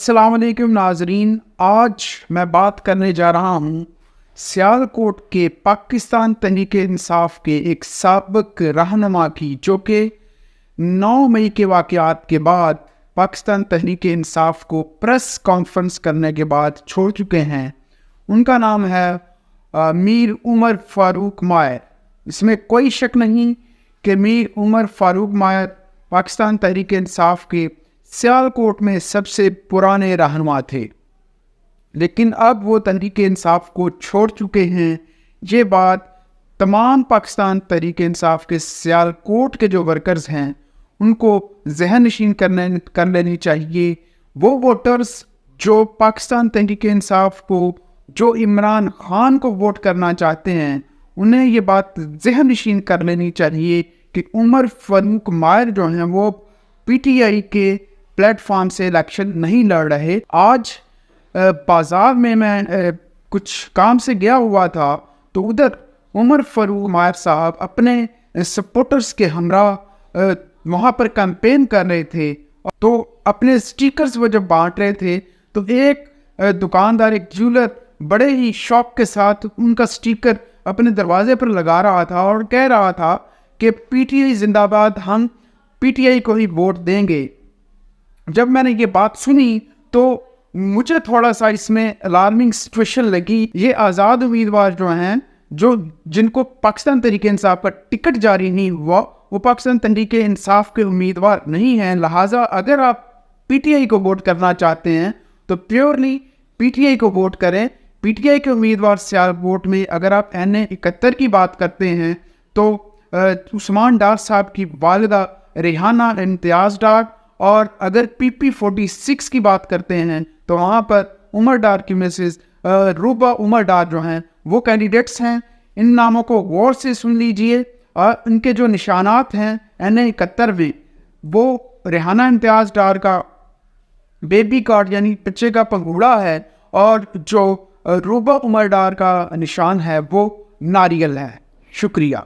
अस्सलाम वालेकुम नाजरीन, आज मैं बात करने जा रहा हूँ सियालकोट के पाकिस्तान तहरीक-ए-इंसाफ के एक साबिक रहनुमा की, जो कि 9 मई के वाक़यात के बाद पाकिस्तान तहरीक-ए-इंसाफ को प्रेस कॉन्फ्रेंस करने के बाद छोड़ चुके हैं। उनका नाम है मीर उमर फ़ारूक मायर। इसमें कोई शक नहीं कि मीर उमर फ़ारूक मायर पाकिस्तान तहरीक-ए-इंसाफ के सियालकोट में सबसे पुराने रहनुमा थे, लेकिन अब वो तहरीक-ए-इंसाफ को छोड़ चुके हैं। ये बात तमाम पाकिस्तान तहरीक-ए-इंसाफ के सियालकोट के जो वर्कर्स हैं उनको ज़हन नशीन कर लेनी चाहिए। वो वोटर्स जो पाकिस्तान तहरीक-ए-इंसाफ को, जो इमरान ख़ान को वोट करना चाहते हैं, उन्हें ये बात ज़हन नशीन कर लेनी चाहिए कि उमर फ़ारूक मायर जो हैं वो PTI के प्लेटफॉर्म से इलेक्शन नहीं लड़ रहे। आज बाज़ार में मैं कुछ काम से गया हुआ था तो उधर उमर फ़ारूक मायर साहब अपने सपोर्टर्स के हमरा वहाँ पर कैंपेन कर रहे थे, तो अपने स्टिकर्स वो जब बांट रहे थे तो एक दुकानदार, एक ज्वेलर बड़े ही शौक के साथ उनका स्टिकर अपने दरवाजे पर लगा रहा था और कह रहा था कि PTI जिंदाबाद, हम PTI को ही वोट देंगे। जब मैंने ये बात सुनी तो मुझे थोड़ा सा इसमें अलार्मिंग सिचुएशन लगी। ये आज़ाद उम्मीदवार जो हैं, जिनको पाकिस्तान तहरीक-ए-इंसाफ का टिकट जारी नहीं हुआ, वो पाकिस्तान तहरीक-ए-इंसाफ के उम्मीदवार नहीं हैं। लिहाजा अगर आप PTI को वोट करना चाहते हैं तो प्योरली PTI को वोट करें। PTI के उम्मीदवार सियालकोट में अगर आप NA-71 की बात करते हैं तो उस्मान डार साहब की वालिदा रेहाना इम्तियाज़ डार, और अगर PP46 की बात करते हैं तो वहाँ पर उमर डार की मिसेस रूबा उमर डार जो हैं वो कैंडिडेट्स हैं। इन नामों को गौर से सुन लीजिए। और इनके जो निशानात हैं NA-71 में, वो रेहाना इम्तियाज़ डार का बेबी कार्ड यानी बच्चे का पंघूड़ा है, और जो रूबा उमर डार का निशान है वो नारियल है। शुक्रिया।